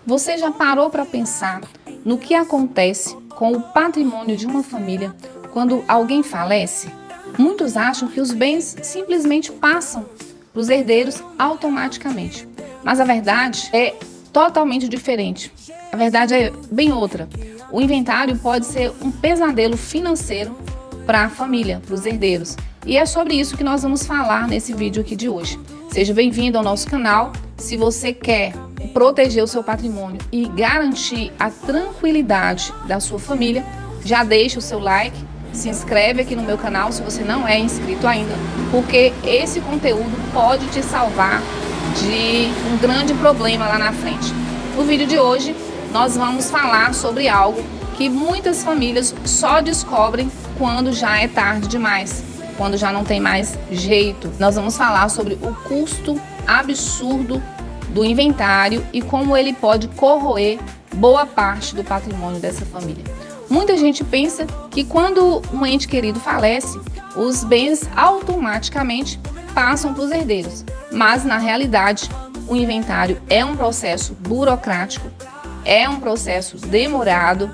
Você já parou para pensar no que acontece com o patrimônio de uma família quando alguém falece? Muitos acham que os bens simplesmente passam para os herdeiros automaticamente. Mas a verdade é totalmente diferente. A verdade é bem outra. O inventário pode ser um pesadelo financeiro para a família, para os herdeiros. E é sobre isso que nós vamos falar nesse vídeo aqui de hoje. Seja bem-vindo ao nosso canal. Se você quer proteger o seu patrimônio e garantir a tranquilidade da sua família, já deixa o seu like, se inscreve aqui no meu canal se você não é inscrito ainda, porque esse conteúdo pode te salvar de um grande problema lá na frente. No vídeo de hoje, nós vamos falar sobre algo que muitas famílias só descobrem quando já é tarde demais, quando já não tem mais jeito. Nós vamos falar sobre o custo absurdo do inventário e como ele pode corroer boa parte do patrimônio dessa família. Muita gente pensa que quando um ente querido falece, os bens automaticamente passam para os herdeiros. Mas, na realidade, o inventário é um processo burocrático, é um processo demorado,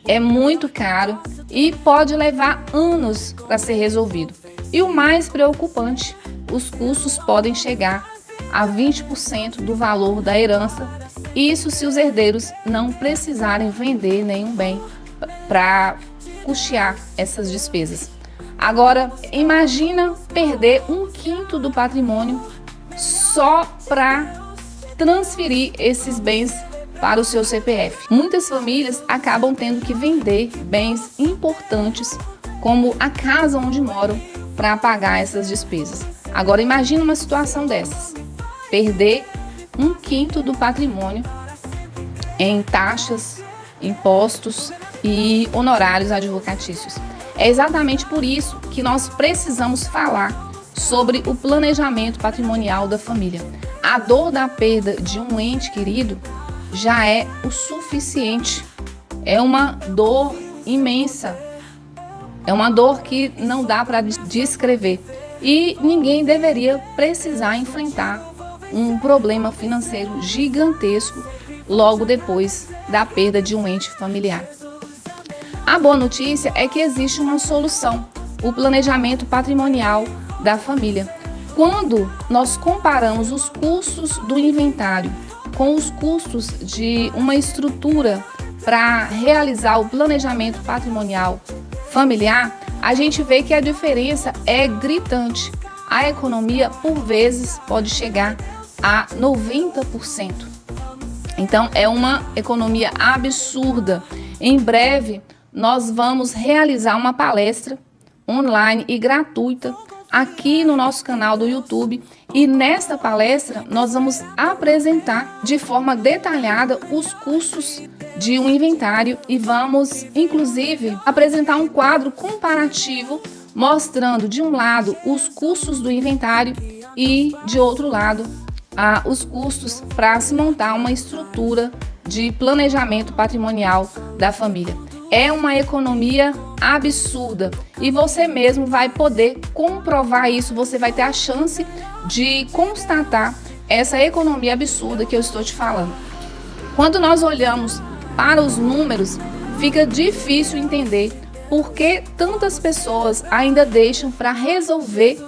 é muito caro e pode levar anos para ser resolvido. E o mais preocupante, os custos podem chegar a 20% do valor da herança, isso se os herdeiros não precisarem vender nenhum bem para custear essas despesas. Agora, imagina perder 1/5 do patrimônio só para transferir esses bens para o seu CPF. Muitas famílias acabam tendo que vender bens importantes, como a casa onde moram, para pagar essas despesas. Agora, imagina uma situação dessas: perder 1/5 do patrimônio em taxas, impostos e honorários advocatícios. É exatamente por isso que nós precisamos falar sobre o planejamento patrimonial da família. A dor da perda de um ente querido já é o suficiente. É uma dor imensa. É uma dor que não dá para descrever. E ninguém deveria precisar enfrentar um problema financeiro gigantesco logo depois da perda de um ente familiar. A boa notícia é que existe uma solução: o planejamento patrimonial da família. Quando nós comparamos os custos do inventário com os custos de uma estrutura para realizar o planejamento patrimonial familiar, a gente vê que a diferença é gritante. A economia, por vezes, pode chegar a 90%. Então, é uma economia absurda. Em breve, nós vamos realizar uma palestra online e gratuita aqui no nosso canal do YouTube. E nesta palestra, nós vamos apresentar de forma detalhada os custos de um inventário e vamos, inclusive, apresentar um quadro comparativo mostrando, de um lado, os custos do inventário e, de outro lado, os custos para se montar uma estrutura de planejamento patrimonial da família. É uma economia absurda e você mesmo vai poder comprovar isso, você vai ter a chance de constatar essa economia absurda que eu estou te falando. Quando nós olhamos para os números, fica difícil entender por que tantas pessoas ainda deixam para resolver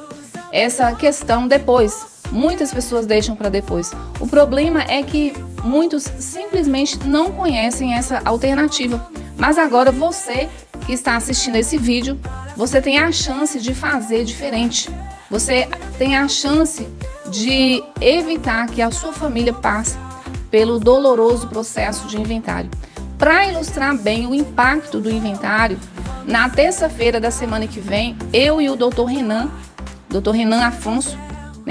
essa questão depois. Muitas pessoas deixam para depois. O problema é que muitos simplesmente não conhecem essa alternativa. Mas agora você que está assistindo esse vídeo, você tem a chance de fazer diferente. Você tem a chance de evitar que a sua família passe pelo doloroso processo de inventário. Para ilustrar bem o impacto do inventário, na terça-feira da semana que vem, eu e o Dr. Renan Afonso,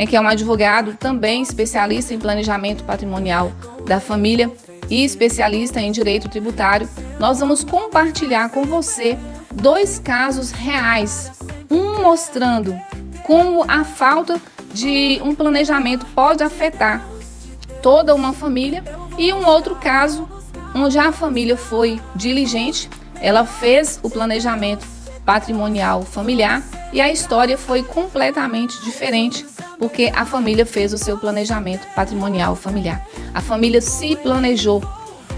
que é um advogado também especialista em planejamento patrimonial da família e especialista em direito tributário, nós vamos compartilhar com você 2 casos reais, um mostrando como a falta de um planejamento pode afetar toda uma família e um outro caso onde a família foi diligente, ela fez o planejamento patrimonial familiar e a história foi completamente diferente porque a família fez o seu planejamento patrimonial familiar. A família se planejou,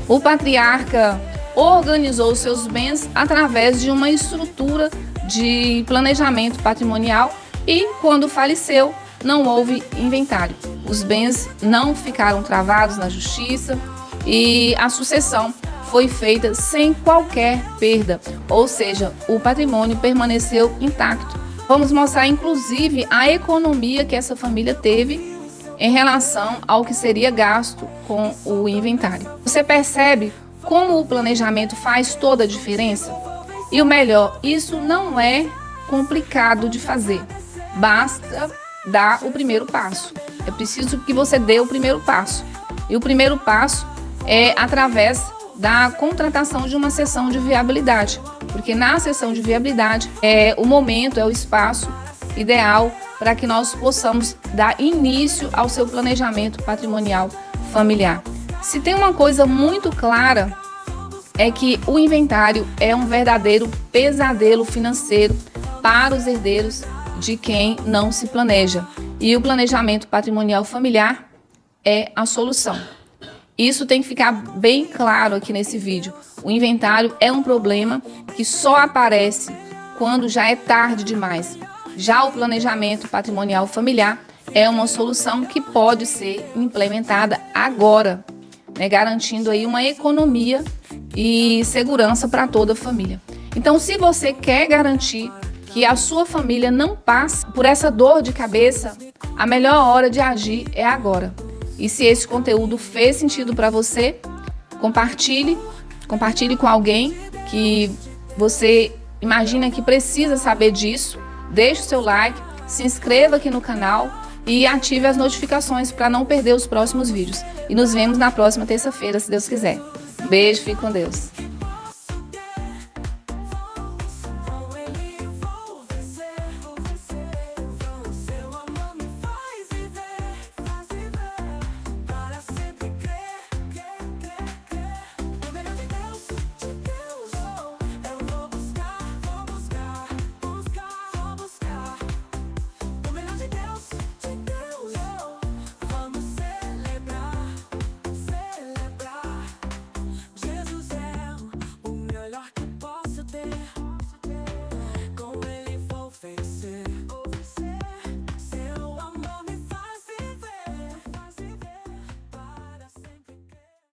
O patriarca organizou seus bens através de uma estrutura de planejamento patrimonial e, quando faleceu, não houve inventário. Os bens não ficaram travados na justiça e a sucessão foi feita sem qualquer perda, ou seja, o patrimônio permaneceu intacto. Vamos mostrar, inclusive, a economia que essa família teve em relação ao que seria gasto com o inventário. Você percebe como o planejamento faz toda a diferença? E o melhor, isso não é complicado de fazer. Basta dar o primeiro passo. É preciso que você dê o primeiro passo. E o primeiro passo é através da contratação de uma sessão de viabilidade. Porque na sessão de viabilidade é o momento, é o espaço ideal para que nós possamos dar início ao seu planejamento patrimonial familiar. Se tem uma coisa muito clara, é que o inventário é um verdadeiro pesadelo financeiro para os herdeiros de quem não se planeja. E o planejamento patrimonial familiar é a solução. Isso tem que ficar bem claro aqui nesse vídeo. O inventário é um problema que só aparece quando já é tarde demais. Já o planejamento patrimonial familiar é uma solução que pode ser implementada agora, né, garantindo aí uma economia e segurança para toda a família. Então, se você quer garantir que a sua família não passe por essa dor de cabeça, a melhor hora de agir é agora. E se esse conteúdo fez sentido para você, compartilhe com alguém que você imagina que precisa saber disso. Deixe o seu like, se inscreva aqui no canal e ative as notificações para não perder os próximos vídeos. E nos vemos na próxima terça-feira, se Deus quiser. Beijo, fique com Deus.